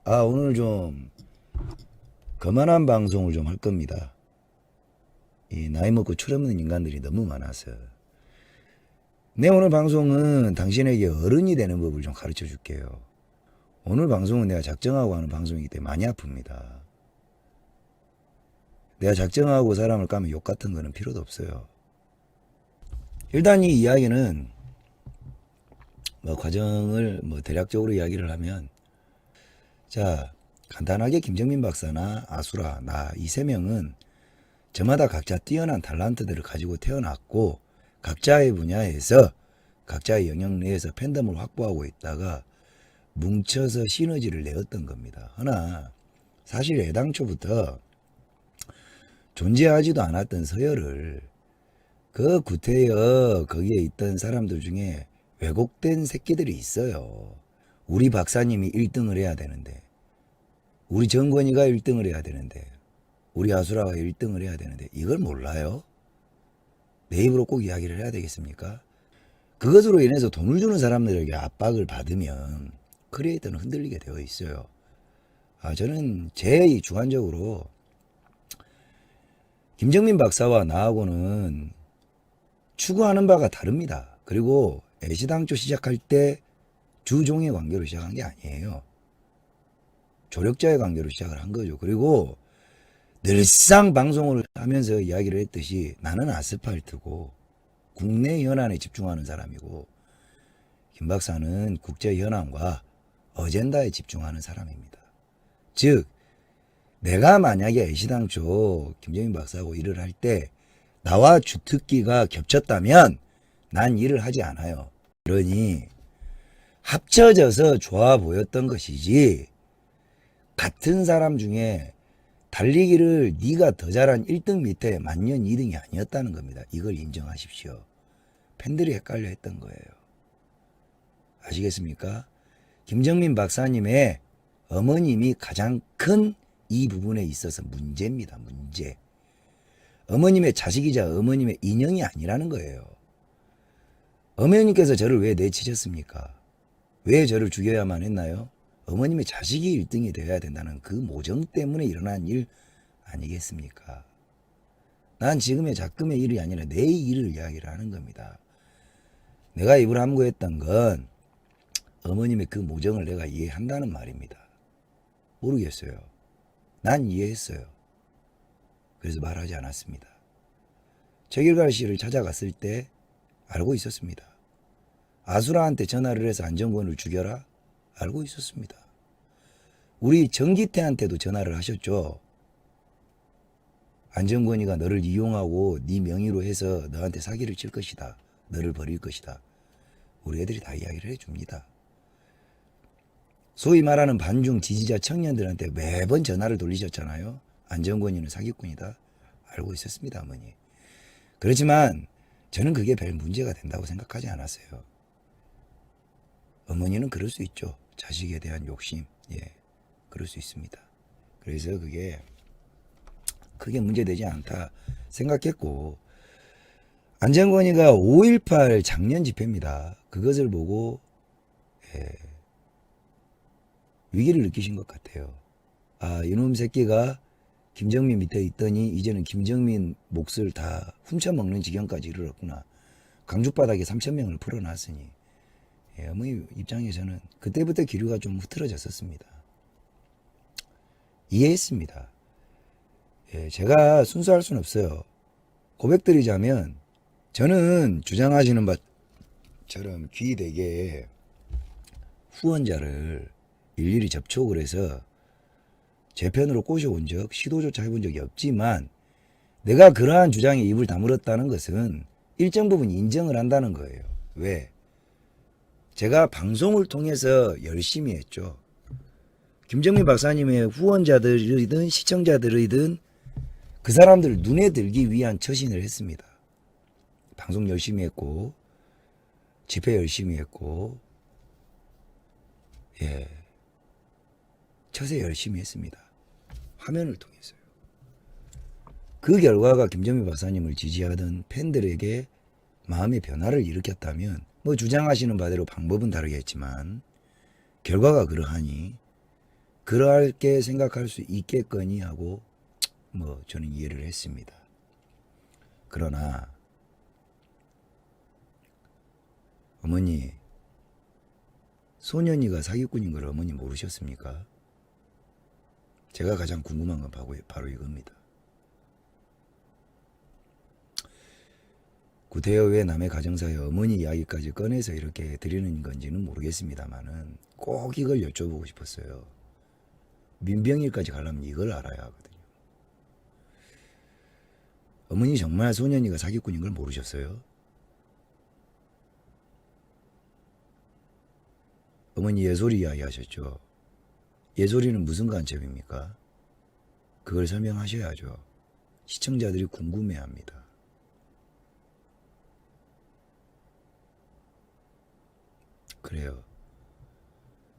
오늘 좀 거만한 방송을 좀 할 겁니다. 이 나이 먹고 철없는 인간들이 너무 많아서. 내 오늘 방송은 당신에게 어른이 되는 법을 좀 가르쳐 줄게요. 오늘 방송은 내가 작정하고 하는 방송이기 때문에 많이 아픕니다. 내가 작정하고 사람을 까면 욕 같은 거는 필요도 없어요. 일단 이 이야기는 과정을 대략적으로 이야기를 하면, 자, 간단하게 김정민 박사나 아수라, 나 이 세 명은 저마다 각자 뛰어난 탤런트들을 가지고 태어났고 각자의 분야에서 각자의 영역 내에서 팬덤을 확보하고 있다가 뭉쳐서 시너지를 내었던 겁니다. 허나 사실 애당초부터 존재하지도 않았던 서열을 그 구태여 거기에 있던 사람들 중에 왜곡된 새끼들이 있어요. 우리 박사님이 1등을 해야 되는데, 우리 정권이가 1등을 해야 되는데, 우리 아수라가 1등을 해야 되는데 이걸 몰라요? 내 입으로 꼭 이야기를 해야 되겠습니까? 그것으로 인해서 돈을 주는 사람들에게 압박을 받으면 크리에이터는 흔들리게 되어 있어요. 저는 제 주관적으로 김정민 박사와 나하고는 추구하는 바가 다릅니다. 그리고 애시당초 시작할 때 주종의 관계로 시작한 게 아니에요. 조력자의 관계로 시작을 한 거죠. 그리고 늘상 방송을 하면서 이야기를 했듯이 나는 아스팔트고 국내 현안에 집중하는 사람이고 김 박사는 국제 현안과 어젠다에 집중하는 사람입니다. 즉 내가 만약에 애시당초 김정민 박사하고 일을 할 때 나와 주특기가 겹쳤다면 난 일을 하지 않아요. 그러니 합쳐져서 좋아 보였던 것이지 같은 사람 중에 달리기를 네가 더 잘한 1등 밑에 만년 2등이 아니었다는 겁니다. 이걸 인정하십시오. 팬들이 헷갈려 했던 거예요. 아시겠습니까? 김정민 박사님의 어머님이 가장 큰 이 부분에 있어서 문제입니다. 문제. 어머님의 자식이자 어머님의 인형이 아니라는 거예요. 어머님께서 저를 왜 내치셨습니까? 왜 저를 죽여야만 했나요? 어머님의 자식이 1등이 되어야 된다는 그 모정 때문에 일어난 일 아니겠습니까? 난 지금의 작금의 일이 아니라 내 일을 이야기를 하는 겁니다. 내가 입을 함구했던 건 어머님의 그 모정을 내가 이해한다는 말입니다. 모르겠어요. 난 이해했어요. 그래서 말하지 않았습니다. 최길갈 씨를 찾아갔을 때 알고 있었습니다. 아수라한테 전화를 해서 안정권을 죽여라? 알고 있었습니다. 우리 정기태한테도 전화를 하셨죠. 안정권이가 너를 이용하고 네 명의로 해서 너한테 사기를 칠 것이다. 너를 버릴 것이다. 우리 애들이 다 이야기를 해줍니다. 소위 말하는 반중 지지자 청년들한테 매번 전화를 돌리셨잖아요. 안정권이는 사기꾼이다. 알고 있었습니다, 어머니. 그렇지만 저는 그게 별 문제가 된다고 생각하지 않았어요. 어머니는 그럴 수 있죠. 자식에 대한 욕심. 그럴 수 있습니다. 그래서 그게 크게 문제되지 않다 생각했고, 안정권이가 5.18 작년 집회입니다. 그것을 보고 위기를 느끼신 것 같아요. 이놈 새끼가 김정민 밑에 있더니 이제는 김정민 몫을 다 훔쳐먹는 지경까지 이르렀구나. 강주바닥에 3,000명을 풀어놨으니 어머니 입장에서는 그때부터 기류가 좀 흐트러졌었습니다. 이해했습니다. 제가 순수할 수는 없어요. 고백드리자면 저는 주장하시는 바처럼 귀대개 후원자를 일일이 접촉을 해서 제 편으로 꼬셔온 적, 시도조차 해본 적이 없지만 내가 그러한 주장에 입을 다물었다는 것은 일정 부분 인정을 한다는 거예요. 왜? 제가 방송을 통해서 열심히 했죠. 김정민 박사님의 후원자들이든 시청자들이든 그 사람들을 눈에 들기 위한 처신을 했습니다. 방송 열심히 했고 집회 열심히 했고 처세 열심히 했습니다. 화면을 통해서요. 그 결과가 김정민 박사님을 지지하던 팬들에게 마음의 변화를 일으켰다면 주장하시는 바대로 방법은 다르겠지만 결과가 그러하니 그렇게 생각할 수 있겠거니 하고 뭐 저는 이해를 했습니다. 그러나 어머니, 소년이가 사기꾼인 걸 어머니 모르셨습니까? 제가 가장 궁금한 건 바로 이겁니다. 구태여 왜 남의 가정사에 어머니 이야기까지 꺼내서 이렇게 드리는 건지는 모르겠습니다만은 꼭 이걸 여쭤보고 싶었어요. 민병일까지 가려면 이걸 알아야 하거든요. 어머니 정말 소년이가 사기꾼인 걸 모르셨어요? 어머니 예솔이 이야기 하셨죠? 예솔이는 무슨 간첩입니까? 그걸 설명하셔야죠. 시청자들이 궁금해합니다. 그래요.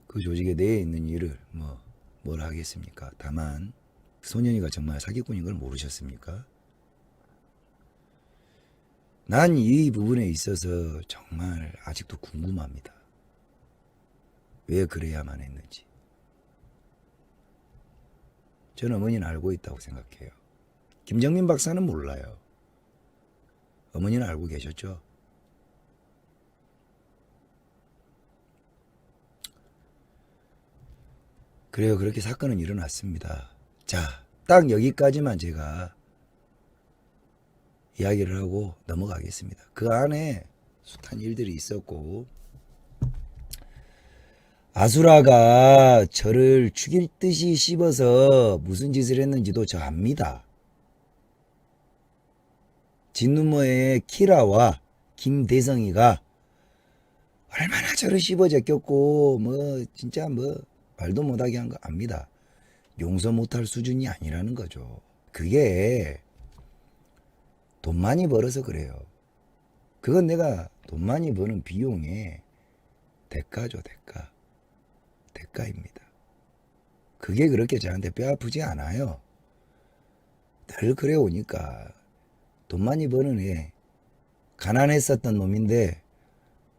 그 조직에 내에 있는 일을 뭘 하겠습니까? 다만 소년이가 정말 사기꾼인 걸 모르셨습니까? 난 이 부분에 있어서 정말 아직도 궁금합니다. 왜 그래야만 했는지. 저는 어머니는 알고 있다고 생각해요. 김정민 박사는 몰라요. 어머니는 알고 계셨죠? 그래요. 그렇게 사건은 일어났습니다. 자, 딱 여기까지만 제가 이야기를 하고 넘어가겠습니다. 그 안에 숱한 일들이 있었고 아수라가 저를 죽일 듯이 씹어서 무슨 짓을 했는지도 저 압니다. 진누머의 키라와 김대성이가 얼마나 저를 씹어 제꼈고 진짜 말도 못하게 한 거 압니다. 용서 못할 수준이 아니라는 거죠. 그게 돈 많이 벌어서 그래요. 그건 내가 돈 많이 버는 비용의 대가죠. 대가입니다. 그게 그렇게 저한테 뼈 아프지 않아요. 늘 그래 오니까 돈 많이 버는 애, 가난했었던 놈인데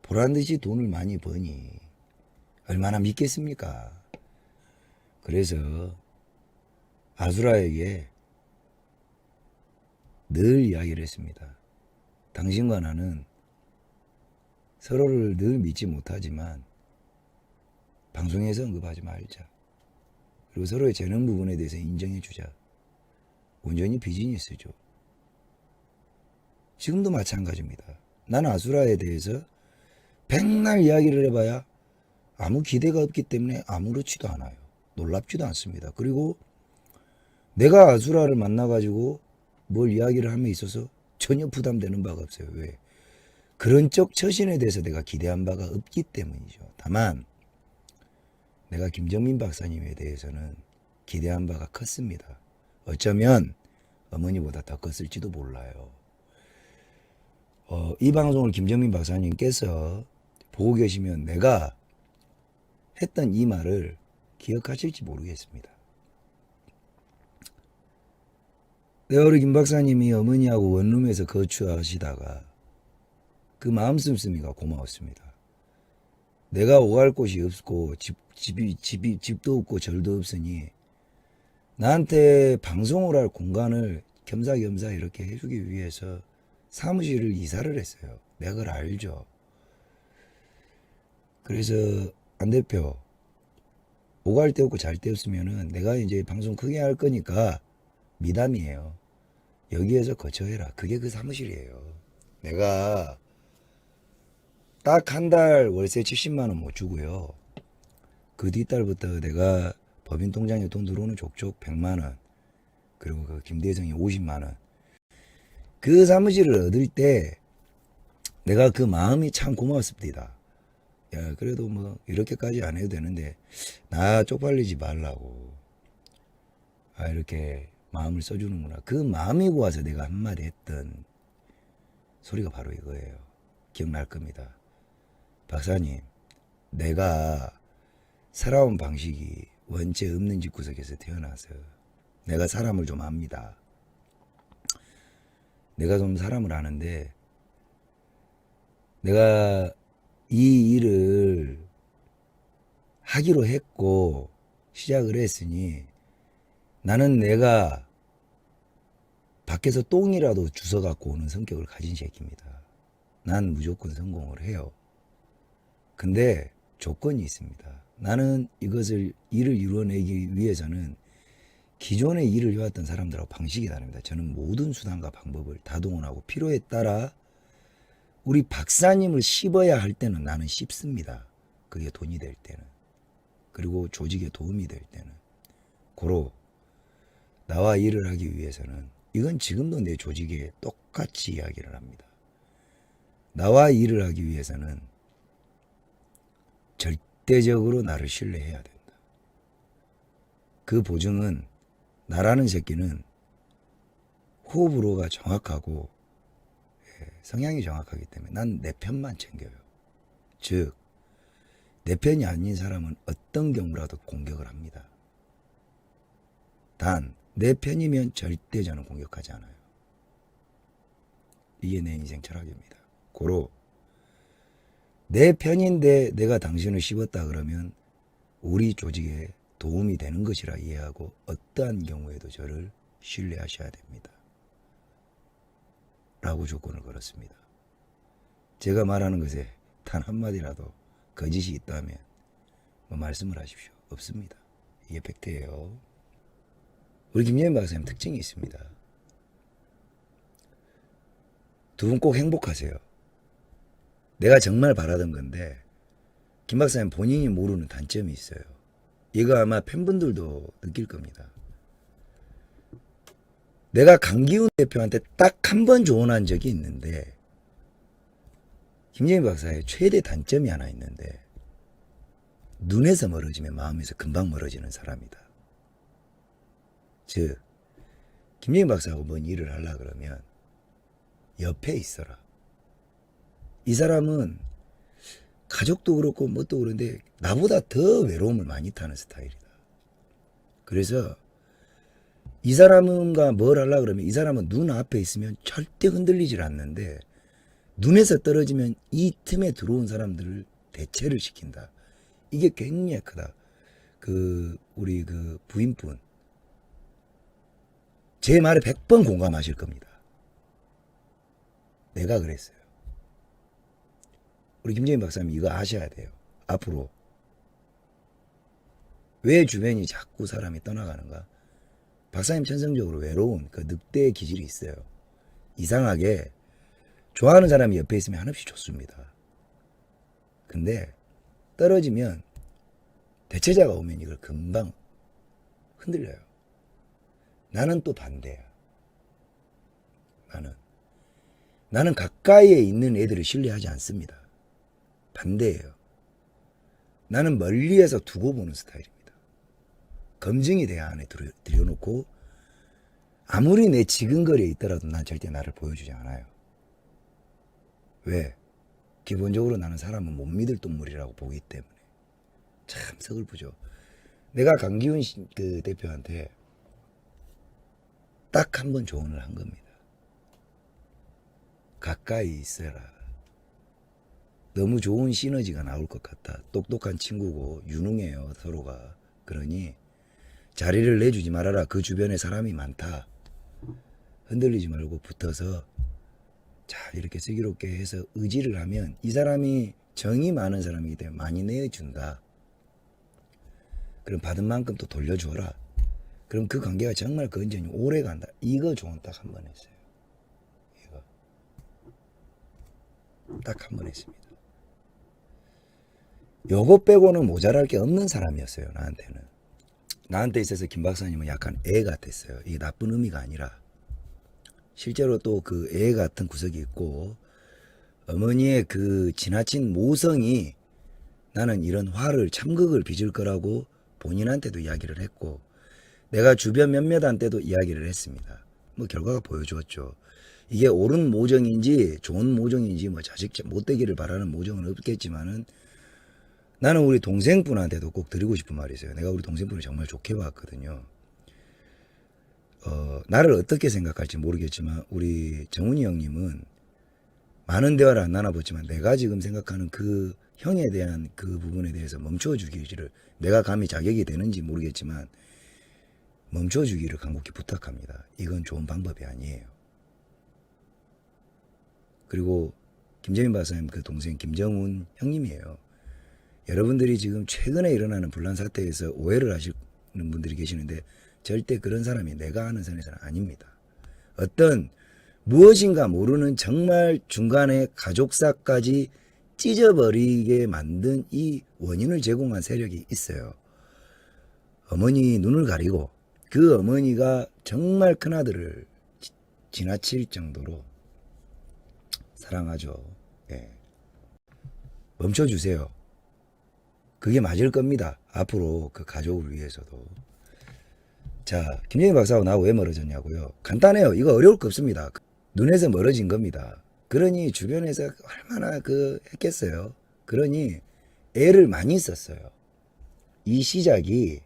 보란듯이 돈을 많이 버니 얼마나 믿겠습니까? 그래서 아수라에게 늘 이야기를 했습니다. 당신과 나는 서로를 늘 믿지 못하지만 방송에서 언급하지 말자. 그리고 서로의 재능 부분에 대해서 인정해주자. 온전히 비즈니스죠. 지금도 마찬가지입니다. 나는 아수라에 대해서 백날 이야기를 해봐야 아무 기대가 없기 때문에 아무렇지도 않아요. 놀랍지도 않습니다. 그리고 내가 아수라를 만나가지고 뭘 이야기를 함에 있어서 전혀 부담되는 바가 없어요. 왜? 그런 쪽 처신에 대해서 내가 기대한 바가 없기 때문이죠. 다만 내가 김정민 박사님에 대해서는 기대한 바가 컸습니다. 어쩌면 어머니보다 더 컸을지도 몰라요. 이 방송을 김정민 박사님께서 보고 계시면 내가 했던 이 말을 기억하실지 모르겠습니다. 우리 김 박사님이 어머니하고 원룸에서 거주하시다가 그 마음 씀씀이가 고마웠습니다. 내가 오갈 곳이 없고 집도 없고 절도 없으니 나한테 방송을 할 공간을 겸사겸사 이렇게 해주기 위해서 사무실을 이사를 했어요. 내가 그걸 알죠. 그래서 안 대표 오갈 데 없고 잘 데 없으면은 내가 이제 방송 크게 할 거니까 미담이에요. 여기에서 거처해라. 그게 그 사무실이에요. 내가 딱 한 달 월세 70만 원 못 주고요. 그 뒷달부터 내가 법인 통장에 돈 들어오는 족족 100만 원, 그리고 그 김대성이 50만 원. 그 사무실을 얻을 때 내가 그 마음이 참 고맙습니다. 야, 그래도 이렇게까지 안 해도 되는데 나 쪽팔리지 말라고 이렇게 마음을 써주는구나. 그 마음이 고와서 내가 한마디 했던 소리가 바로 이거예요. 기억날 겁니다. 박사님, 내가 살아온 방식이 원체 없는 집구석에서 태어나서 내가 사람을 좀 압니다. 내가 좀 사람을 아는데 내가 이 일을 하기로 했고 시작을 했으니 나는 내가 밖에서 똥이라도 주워 갖고 오는 성격을 가진 새끼입니다. 난 무조건 성공을 해요. 근데 조건이 있습니다. 나는 이것을 일을 이루어내기 위해서는 기존에 일을 해왔던 사람들하고 방식이 다릅니다. 저는 모든 수단과 방법을 다 동원하고 필요에 따라 우리 박사님을 씹어야 할 때는 나는 씹습니다. 그게 돈이 될 때는. 그리고 조직에 도움이 될 때는. 고로 나와 일을 하기 위해서는 이건 지금도 내 조직에 똑같이 이야기를 합니다. 나와 일을 하기 위해서는 절대적으로 나를 신뢰해야 된다. 그 보증은 나라는 새끼는 호불호가 정확하고 성향이 정확하기 때문에 난 내 편만 챙겨요. 즉, 내 편이 아닌 사람은 어떤 경우라도 공격을 합니다. 단, 내 편이면 절대 저는 공격하지 않아요. 이게 내 인생 철학입니다. 고로 내 편인데 내가 당신을 씹었다 그러면 우리 조직에 도움이 되는 것이라 이해하고 어떠한 경우에도 저를 신뢰하셔야 됩니다. 라고 조건을 걸었습니다. 제가 말하는 것에 단 한마디라도 거짓이 있다면 뭐 말씀을 하십시오. 없습니다. 이게 팩트예요. 우리 김예인 박사님 특징이 있습니다. 두 분 꼭 행복하세요. 내가 정말 바라던 건데 김 박사님 본인이 모르는 단점이 있어요. 이거 아마 팬분들도 느낄 겁니다. 내가 강기훈 대표한테 딱 한 번 조언한 적이 있는데 김예인 박사의 최대 단점이 하나 있는데 눈에서 멀어지면 마음에서 금방 멀어지는 사람이다. 즉 김예인 박사하고 뭔 일을 하려 그러면 옆에 있어라. 이 사람은 가족도 그렇고 뭣도 그런데 나보다 더 외로움을 많이 타는 스타일이다. 그래서 이 사람과 뭘 하려 그러면 이 사람은 눈 앞에 있으면 절대 흔들리질 않는데 눈에서 떨어지면 이 틈에 들어온 사람들을 대체를 시킨다. 이게 굉장히 크다. 우리 부인분 제 말에 100번 공감하실 겁니다. 내가 그랬어요. 우리 김재인 박사님 이거 아셔야 돼요. 앞으로 왜 주변이 자꾸 사람이 떠나가는가? 박사님 천성적으로 외로운 그 늑대의 기질이 있어요. 이상하게 좋아하는 사람이 옆에 있으면 한없이 좋습니다. 근데 떨어지면 대체자가 오면 이걸 금방 흔들려요. 나는 또 반대야. 나는 가까이에 있는 애들을 신뢰하지 않습니다. 반대예요. 나는 멀리에서 두고 보는 스타일입니다. 검증이 돼야 안에 들여놓고 아무리 내 지근거리에 있더라도 난 절대 나를 보여주지 않아요. 왜? 기본적으로 나는 사람은 못 믿을 동물이라고 보기 때문에. 참 서글프죠. 내가 강기훈 대표한테 딱 한 번 조언을 한 겁니다. 가까이 있어라. 너무 좋은 시너지가 나올 것 같다. 똑똑한 친구고 유능해요 서로가. 그러니 자리를 내주지 말아라. 그 주변에 사람이 많다. 흔들리지 말고 붙어서 잘 이렇게 슬기롭게 해서 의지를 하면 이 사람이 정이 많은 사람이기 때문에 많이 내준다. 그럼 받은 만큼 또 돌려줘라. 그럼 그 관계가 정말 건전히 오래 간다. 이거 조언 딱 한 번 했어요. 이거 딱 한 번 했습니다. 요거 빼고는 모자랄 게 없는 사람이었어요. 나한테는. 나한테 있어서 김 박사님은 약간 애 같았어요. 이게 나쁜 의미가 아니라 실제로 또 그 애 같은 구석이 있고 어머니의 그 지나친 모성이 나는 이런 화를 참극을 빚을 거라고 본인한테도 이야기를 했고 내가 주변 몇몇한테도 이야기를 했습니다. 뭐 결과가 보여주었죠. 이게 옳은 모정인지 좋은 모정인지 뭐 자식 못되기를 바라는 모정은 없겠지만은 나는 우리 동생분한테도 꼭 드리고 싶은 말이 있어요. 내가 우리 동생분을 정말 좋게 봤거든요. 나를 어떻게 생각할지 모르겠지만 우리 정훈이 형님은 많은 대화를 안 나눠봤지만 내가 지금 생각하는 그 형에 대한 그 부분에 대해서 멈춰주기를, 내가 감히 자격이 되는지 모르겠지만 멈춰주기를 간곡히 부탁합니다. 이건 좋은 방법이 아니에요. 그리고 김재민 박사님 그 동생 김정훈 형님이에요. 여러분들이 지금 최근에 일어나는 분란 사태에서 오해를 하시는 분들이 계시는데 절대 그런 사람이 내가 아는 선에서는 아닙니다. 어떤 무엇인가 모르는 정말 중간에 가족사까지 찢어버리게 만든 이 원인을 제공한 세력이 있어요. 어머니 눈을 가리고 그 어머니가 정말 큰아들을 지나칠 정도로 사랑하죠. 예. 멈춰주세요. 그게 맞을 겁니다. 앞으로 그 가족을 위해서도. 자, 김정인 박사하고 나하고 왜 멀어졌냐고요? 간단해요. 이거 어려울 거 없습니다. 눈에서 멀어진 겁니다. 그러니 주변에서 얼마나 했겠어요. 그러니 애를 많이 썼어요. 이 시작이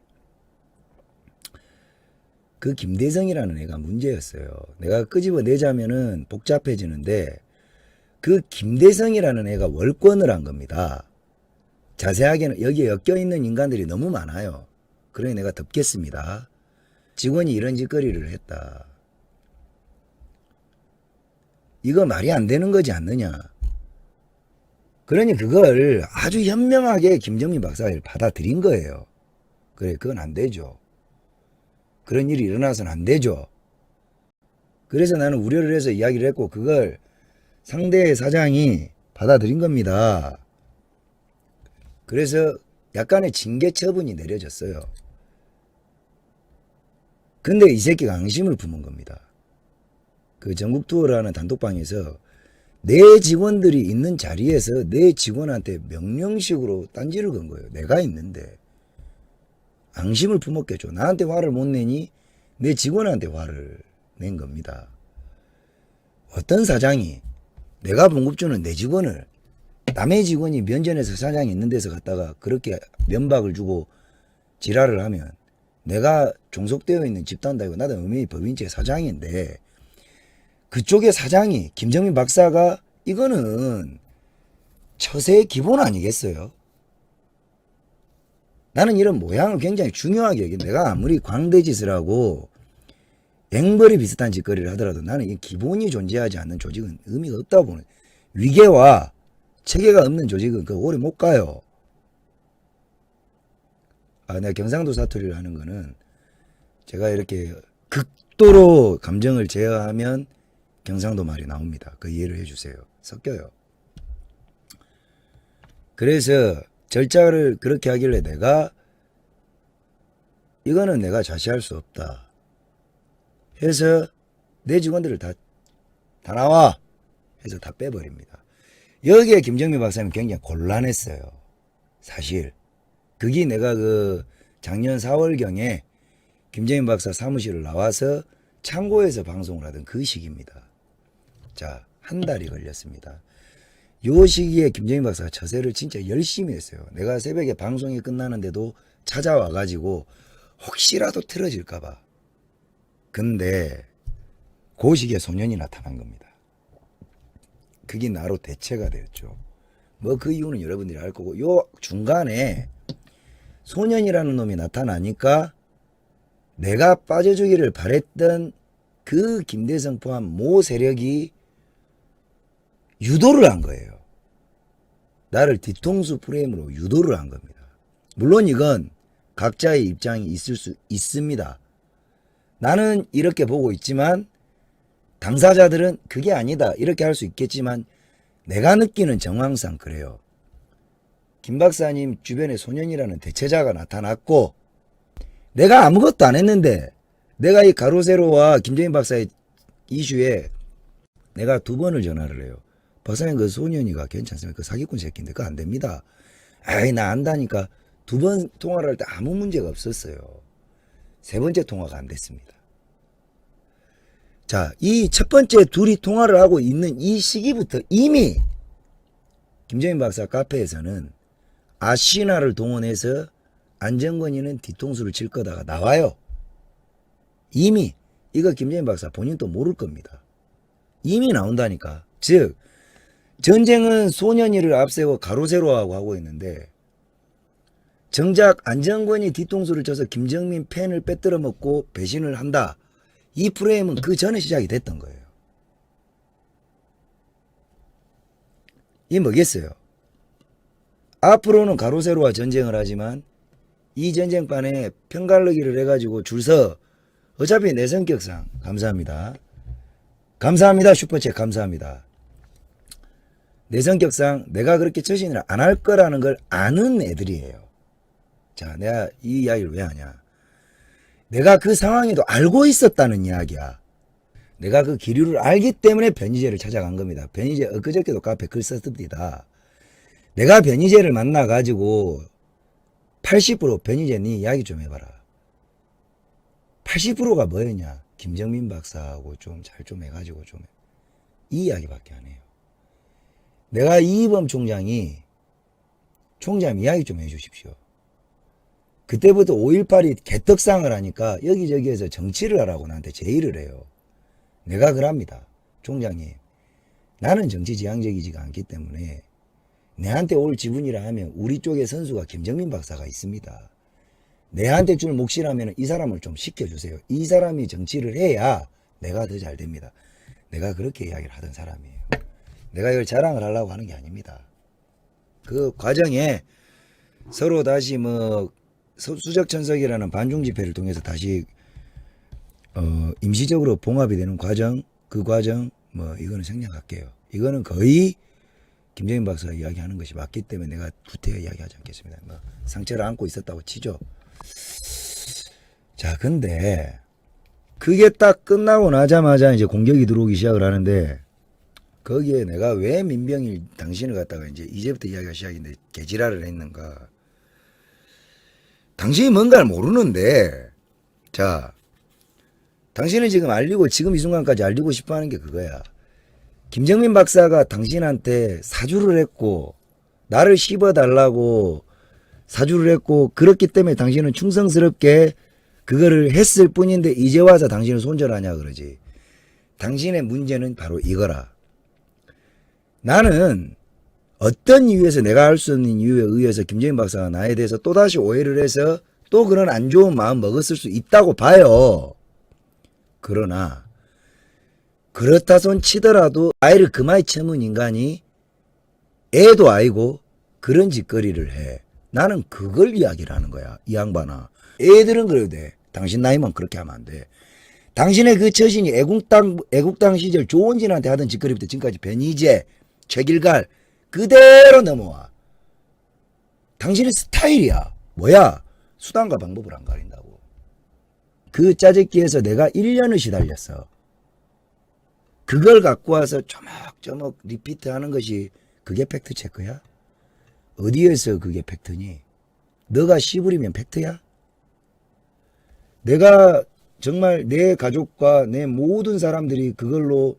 그 김대성이라는 애가 문제였어요. 내가 끄집어내자면은 복잡해지는데 그 김대성이라는 애가 월권을 한 겁니다. 자세하게는 여기에 엮여있는 인간들이 너무 많아요. 그러니 내가 덮겠습니다. 직원이 이런 짓거리를 했다. 이거 말이 안 되는 거지 않느냐. 그러니 그걸 아주 현명하게 김정민 박사를 받아들인 거예요. 그래, 그건 안 되죠. 그런 일이 일어나서는 안 되죠. 그래서 나는 우려를 해서 이야기를 했고 그걸 상대 사장이 받아들인 겁니다. 그래서 약간의 징계 처분이 내려졌어요. 근데 이 새끼가 앙심을 품은 겁니다. 그 전국 투어라는 단톡방에서 내 직원들이 있는 자리에서 내 직원한테 명령식으로 딴지를 건 거예요. 내가 있는데. 앙심을 품었겠죠. 나한테 화를 못 내니 내 직원한테 화를 낸 겁니다. 어떤 사장이 내가 봉급주는 내 직원을 남의 직원이 면전에서 사장이 있는 데서 갔다가 그렇게 면박을 주고 지랄을 하면 내가 종속되어 있는 집단다이고 나도 엄연히 법인체 사장인데 그쪽의 사장이 김정민 박사가 이거는 처세의 기본 아니겠어요? 나는 이런 모양을 굉장히 중요하게 여긴 내가 아무리 광대짓을 하고 앵벌이 비슷한 짓거리를 하더라도 나는 이 기본이 존재하지 않는 조직은 의미가 없다고 보는 위계와 체계가 없는 조직은 오래 못 가요. 내가 경상도 사투리를 하는 거는 제가 이렇게 극도로 감정을 제어하면 경상도 말이 나옵니다. 그 이해를 해주세요. 섞여요. 그래서 절차를 그렇게 하길래 내가 이거는 내가 자시할 수 없다 해서 내 직원들을 다 나와 해서 다 빼버립니다. 여기에 김정민 박사님 굉장히 곤란했어요. 사실 그게 내가 작년 4월경에 김정민 박사 사무실을 나와서 창고에서 방송을 하던 그 시기입니다. 자, 한 달이 걸렸습니다. 요 시기에 김정민 박사가 처세를 진짜 열심히 했어요. 내가 새벽에 방송이 끝나는데도 찾아와가지고 혹시라도 틀어질까봐. 근데 그 시기에 소년이 나타난 겁니다. 그게 나로 대체가 되었죠. 뭐 그 이유는 여러분들이 알 거고 요 중간에 소년이라는 놈이 나타나니까 내가 빠져주기를 바랬던 그 김대성 포함 모 세력이 유도를 한 거예요. 나를 뒤통수 프레임으로 유도를 한 겁니다. 물론 이건 각자의 입장이 있을 수 있습니다. 나는 이렇게 보고 있지만 당사자들은 그게 아니다 이렇게 할 수 있겠지만 내가 느끼는 정황상 그래요. 김 박사님 주변에 소년이라는 대체자가 나타났고 내가 아무것도 안 했는데 내가 이 가로세로와 김정민 박사의 이슈에 내가 2번을 전화를 해요. 박사님 그 소년이가 괜찮습니까? 그 사기꾼 새끼인데 그거 안 됩니다. 아이 나 안다니까. 2번 통화를 할 때 아무 문제가 없었어요. 3번째 통화가 안 됐습니다. 자, 이 첫 번째 둘이 통화를 하고 있는 이 시기부터 이미 김정민 박사 카페에서는 아시나를 동원해서 안정권이는 뒤통수를 칠 거다가 나와요. 이미 이거 김정민 박사 본인도 모를 겁니다. 이미 나온다니까. 즉 전쟁은 소년이를 앞세워 가로세로하고 하고 있는데 정작 안정권이 뒤통수를 쳐서 김정민 펜을 빼들어 먹고 배신을 한다. 이 프레임은 그 전에 시작이 됐던 거예요. 이 뭐겠어요? 앞으로는 가로세로와 전쟁을 하지만 이 전쟁판에 편갈르기를 해가지고 줄서 어차피 내 성격상 감사합니다. 감사합니다. 슈퍼챗 감사합니다. 내 성격상 내가 그렇게 처신을 안 할 거라는 걸 아는 애들이에요. 자, 내가 이 이야기를 왜 하냐. 내가 그 상황에도 알고 있었다는 이야기야. 내가 그 기류를 알기 때문에 변희재를 찾아간 겁니다. 변희재 엊그저께도 카페 글 썼습니다. 내가 변희재를 만나가지고 80% 변희재 네 이야기 좀 해봐라. 80%가 뭐였냐. 김정민 박사하고 좀 잘 좀 해가지고 좀 이 이야기밖에 안 해요. 내가 이범 총장님 이야기 좀 해주십시오. 그때부터 5.18이 개떡상을 하니까 여기저기에서 정치를 하라고 나한테 제의를 해요. 내가 그럽니다. 총장님, 나는 정치 지향적이지가 않기 때문에 내한테 올 지분이라 하면 우리 쪽에 선수가 김정민 박사가 있습니다. 내한테 줄 몫이라면 이 사람을 좀 시켜주세요. 이 사람이 정치를 해야 내가 더 잘 됩니다. 내가 그렇게 이야기를 하던 사람이에요. 내가 이걸 자랑을 하려고 하는 게 아닙니다. 그 과정에 서로 다시 뭐 수적천석이라는 반중 집회를 통해서 다시 임시적으로 봉합이 되는 과정, 그 과정 뭐 이거는 생략할게요. 이거는 거의 김정민 박사가 이야기하는 것이 맞기 때문에 내가 구태여 이야기하지 않겠습니다. 뭐 상처를 안고 있었다고 치죠. 자, 근데 그게 딱 끝나고 나자마자 이제 공격이 들어오기 시작을 하는데 거기에 내가 왜 민병일 당신을 갖다가 이제부터 이야기가 시작인데 개지랄을 했는가. 당신이 뭔가를 모르는데, 자, 당신은 지금 알리고, 지금 이 순간까지 알리고 싶어 하는 게 그거야. 김정민 박사가 당신한테 사주를 했고, 나를 씹어달라고 사주를 했고, 그렇기 때문에 당신은 충성스럽게 그거를 했을 뿐인데, 이제 와서 당신은 손절하냐 그러지. 당신의 문제는 바로 이거라. 나는 어떤 이유에서 내가 할 수 없는 이유에 의해서 김정민 박사가 나에 대해서 또다시 오해를 해서 또 그런 안 좋은 마음 먹었을 수 있다고 봐요. 그러나 그렇다 손 치더라도 아이를 그마에 쳐문 인간이 애도 아니고 그런 짓거리를 해. 나는 그걸 이야기를 하는 거야. 이 양반아. 애들은 그래도 돼. 당신 나이만 그렇게 하면 안 돼. 당신의 그 처신이 애국당 시절 조원진한테 하던 짓거리부터 지금까지 변희재, 최길갈 그대로 넘어와. 당신의 스타일이야. 뭐야? 수단과 방법을 안 가린다고. 그 짜집기에서 내가 1년을 시달렸어. 그걸 갖고 와서 조목조목 리피트하는 것이 그게 팩트체크야? 어디에서 그게 팩트니? 너가 씨부리면 팩트야? 내가 정말 내 가족과 내 모든 사람들이 그걸로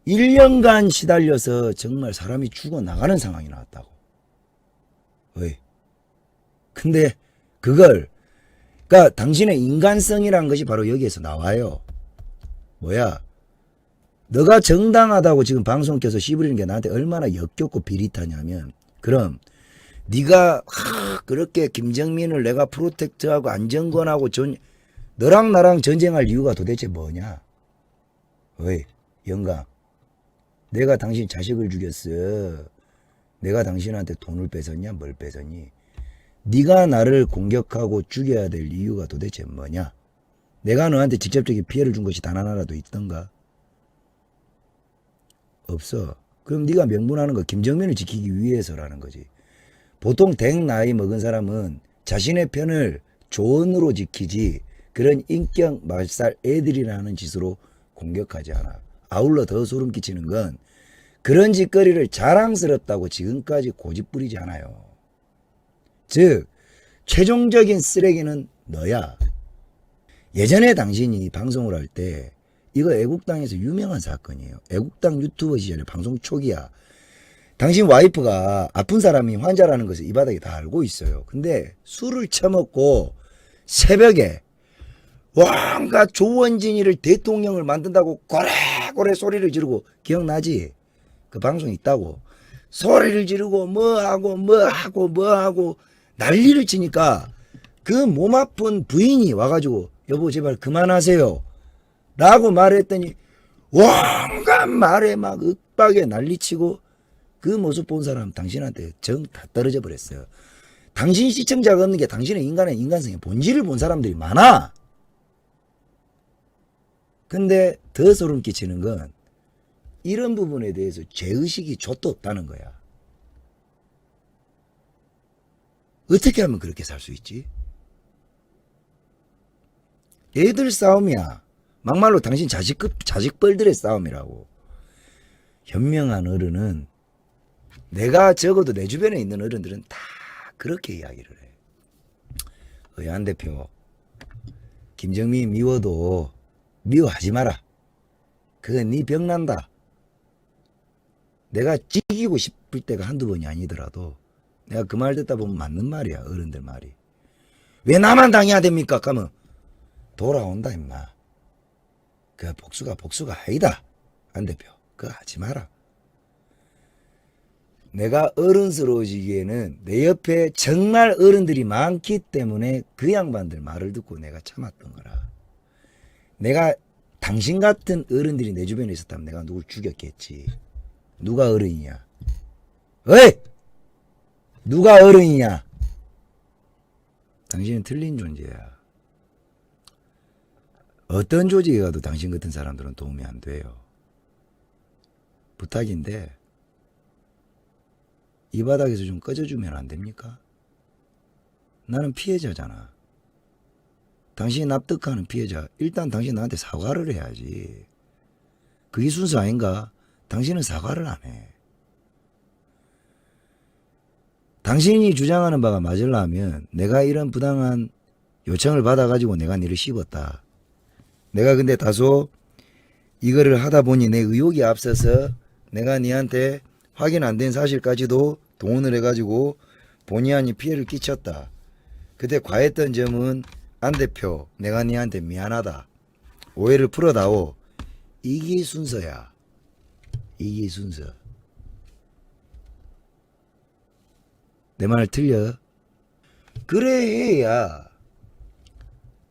1년간 시달려서 정말 사람이 죽어나가는 상황이 나왔다고. 왜? 근데 그걸, 그러니까 당신의 인간성이란 것이 바로 여기에서 나와요. 뭐야? 너가 정당하다고 지금 방송 켜서 씨부리는 게 나한테 얼마나 역겹고 비릿하냐면, 그럼 네가 그렇게 김정민을 내가 프로텍트하고 안정권하고 너랑 나랑 전쟁할 이유가 도대체 뭐냐? 왜? 영감. 내가 당신 자식을 죽였어. 내가 당신한테 돈을 뺏었냐? 뭘 뺏었니? 네가 나를 공격하고 죽여야 될 이유가 도대체 뭐냐? 내가 너한테 직접적인 피해를 준 것이 단 하나라도 있던가? 없어. 그럼 네가 명분하는 거 김정민을 지키기 위해서라는 거지. 보통 댁 나이 먹은 사람은 자신의 편을 조언으로 지키지 그런 인격 말살 애들이라는 짓으로 공격하지 않아. 아울러 더 소름 끼치는 건 그런 짓거리를 자랑스럽다고 지금까지 고집부리지 않아요. 즉 최종적인 쓰레기는 너야. 예전에 당신이 방송을 할 때 이거 애국당에서 유명한 사건이에요. 애국당 유튜버 시절에 방송 초기야. 당신 와이프가 아픈 사람이 환자라는 것을 이 바닥에 다 알고 있어요. 근데 술을 처먹고 새벽에 왕가 조원진이를 대통령을 만든다고 고래고래 소리를 지르고 기억나지? 그 방송 있다고. 소리를 지르고 뭐하고 난리를 치니까 그 몸 아픈 부인이 와가지고 여보 제발 그만하세요 라고 말했더니 온갖 말에 막 윽박에 난리치고 그 모습 본 사람 당신한테 정 다 떨어져 버렸어요. 당신 시청자가 없는 게 당신의 인간의 인간성의 본질을 본 사람들이 많아. 근데 더 소름 끼치는 건 이런 부분에 대해서 죄의식이 좆도 없다는 거야. 어떻게 하면 그렇게 살 수 있지? 애들 싸움이야. 막말로 당신 자식뻘들의 싸움이라고. 현명한 어른은 내가 적어도 내 주변에 있는 어른들은 다 그렇게 이야기를 해. 안 대표, 김정민 미워도 미워하지 마라. 그건 네 병난다. 내가 찌기고 싶을 때가 한두 번이 아니더라도 내가 그 말 듣다 보면 맞는 말이야. 어른들 말이. 왜 나만 당해야 됩니까? 가면 돌아온다 임마. 그 복수가 아니다. 안 대표, 그거 하지 마라. 내가 어른스러워지기에는 내 옆에 정말 어른들이 많기 때문에 그 양반들 말을 듣고 내가 참았던 거라. 내가 당신 같은 어른들이 내 주변에 있었다면 내가 누굴 죽였겠지. 누가 어른이냐? 어이! 누가 어른이냐? 당신은 틀린 존재야. 어떤 조직에 가도 당신 같은 사람들은 도움이 안 돼요. 부탁인데 이 바닥에서 좀 꺼져주면 안 됩니까? 나는 피해자잖아. 당신이 납득하는 피해자. 일단 당신 나한테 사과를 해야지. 그게 순서 아닌가? 당신은 사과를 안 해. 당신이 주장하는 바가 맞으려면 내가 이런 부당한 요청을 받아가지고 내가 니를 씹었다. 내가 근데 다소 이거를 하다 보니 내 의욕이 앞서서 내가 니한테 확인 안 된 사실까지도 동원을 해가지고 본의 아닌 피해를 끼쳤다. 그때 과했던 점은 안 대표, 내가 니한테 미안하다. 오해를 풀어다오. 이게 순서야. 이게 순서. 내 말 틀려? 그래 해야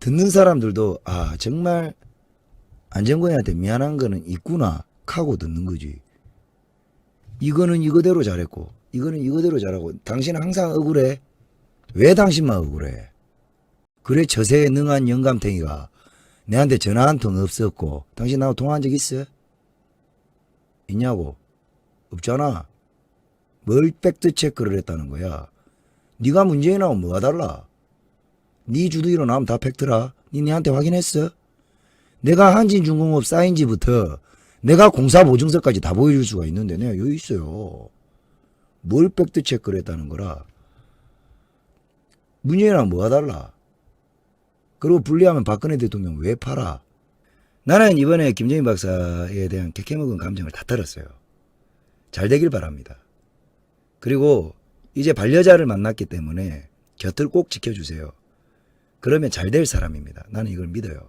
듣는 사람들도 아 정말 안정권한테 미안한 거는 있구나 하고 듣는 거지. 이거는 이거대로 잘했고 이거는 이거대로 잘하고 당신은 항상 억울해. 왜 당신만 억울해? 그래 처세에 능한 영감탱이가 내한테 전화 한 통 없었고 당신 나하고 통화한 적 있어? 있냐고? 없잖아. 뭘 팩트체크를 했다는 거야? 네가 문재인 나오면 뭐가 달라? 네 주둥이로 나오면 다 팩트라. 니한테 확인했어? 내가 한진중공업 사인지부터 내가 공사보증서까지 다 보여줄 수가 있는데 내가 여기 있어요. 뭘 팩트체크를 했다는 거라? 문재인이랑 뭐가 달라? 그리고 분리하면 박근혜 대통령 왜 팔아? 나는 이번에 김정인 박사에 대한 캐캐먹은 감정을 다 털었어요. 잘 되길 바랍니다. 그리고 이제 반려자를 만났기 때문에 곁을 꼭 지켜주세요. 그러면 잘 될 사람입니다. 나는 이걸 믿어요.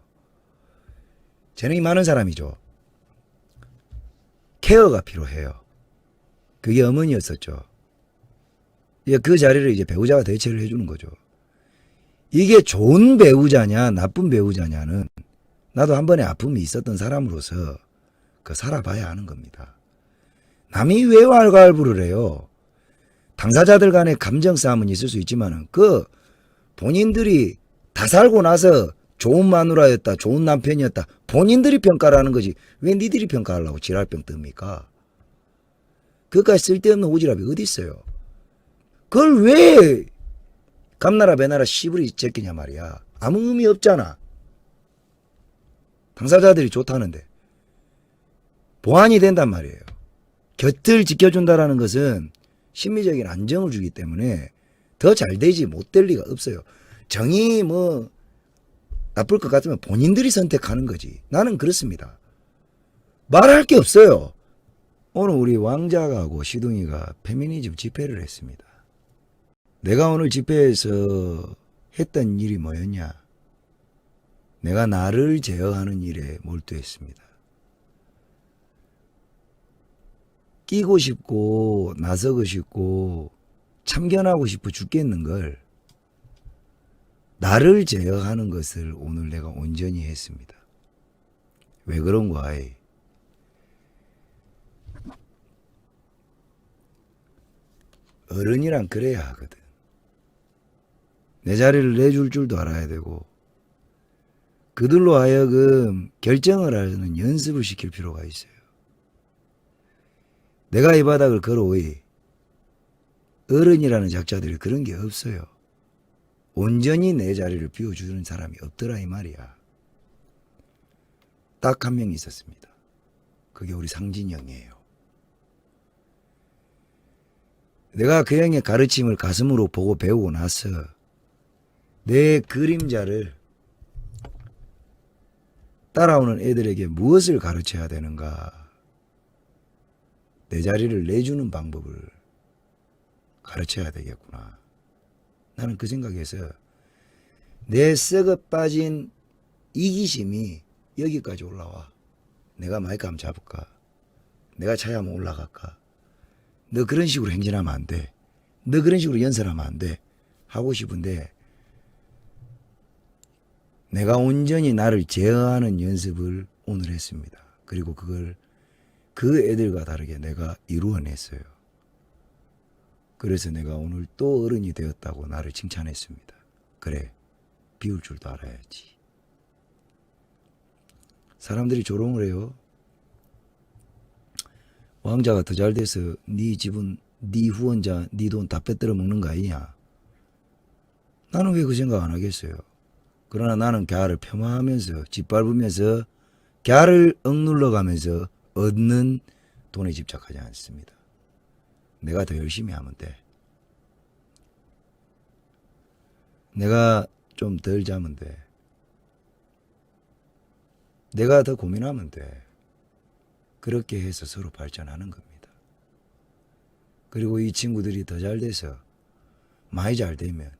재능이 많은 사람이죠. 케어가 필요해요. 그게 어머니였었죠. 이제 그 자리를 이제 배우자가 대체를 해주는 거죠. 이게 좋은 배우자냐 나쁜 배우자냐는 나도 한 번의 아픔이 있었던 사람으로서 그 살아봐야 하는 겁니다. 남이 왜 왈가왈부를 해요? 당사자들 간의 감정 싸움은 있을 수 있지만은 그 본인들이 다 살고 나서 좋은 마누라였다, 좋은 남편이었다 본인들이 평가를 하는 거지 왜 니들이 평가하려고 지랄병 뜹니까? 그까지 쓸데없는 오지랖이 어디 있어요? 그걸 왜 감나라 배나라 시부리 제끼냐 말이야. 아무 의미 없잖아. 당사자들이 좋다는데 보완이 된단 말이에요. 곁을 지켜준다라는 것은 심리적인 안정을 주기 때문에 더 잘 되지 못 될 리가 없어요. 정이 뭐 나쁠 것 같으면 본인들이 선택하는 거지. 나는 그렇습니다. 말할 게 없어요. 오늘 우리 왕자가하고 시둥이가 페미니즘 집회를 했습니다. 내가 오늘 집회에서 했던 일이 뭐였냐? 내가 나를 제어하는 일에 몰두했습니다. 끼고 싶고 나서고 싶고 참견하고 싶어 죽겠는 걸 나를 제어하는 것을 오늘 내가 온전히 했습니다. 왜 그런 거야? 어른이란 그래야 하거든. 내 자리를 내줄 줄도 알아야 되고 그들로 하여금 결정을 하는 연습을 시킬 필요가 있어요. 내가 이 바닥을 걸어오이 어른이라는 작자들이 그런 게 없어요. 온전히 내 자리를 비워주는 사람이 없더라 이 말이야. 딱 한 명 있었습니다. 그게 우리 상진이 형이에요. 내가 그 형의 가르침을 가슴으로 보고 배우고 나서 내 그림자를 따라오는 애들에게 무엇을 가르쳐야 되는가? 내 자리를 내주는 방법을 가르쳐야 되겠구나. 나는 그 생각에서 내 썩어 빠진 이기심이 여기까지 올라와. 내가 마이크 한번 잡을까? 내가 차에 한번 올라갈까? 너 그런 식으로 행진하면 안 돼. 너 그런 식으로 연설하면 안 돼. 하고 싶은데 내가 온전히 나를 제어하는 연습을 오늘 했습니다. 그리고 그걸 그 애들과 다르게 내가 이루어냈어요. 그래서 내가 오늘 또 어른이 되었다고 나를 칭찬했습니다. 그래, 비울 줄도 알아야지. 사람들이 조롱을 해요. 왕자가 더 잘 돼서 네 집은 네 후원자 네 돈 다 빼들어 먹는 거 아니냐. 나는 왜 그 생각 안 하겠어요. 그러나 나는 갸를 폄하하면서 짓밟으면서 갸를 억눌러가면서 얻는 돈에 집착하지 않습니다. 내가 더 열심히 하면 돼. 내가 좀 덜 자면 돼. 내가 더 고민하면 돼. 그렇게 해서 서로 발전하는 겁니다. 그리고 이 친구들이 더 잘 돼서 많이 잘 되면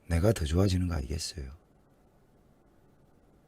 내가 더 좋아지는 거 아니겠어요?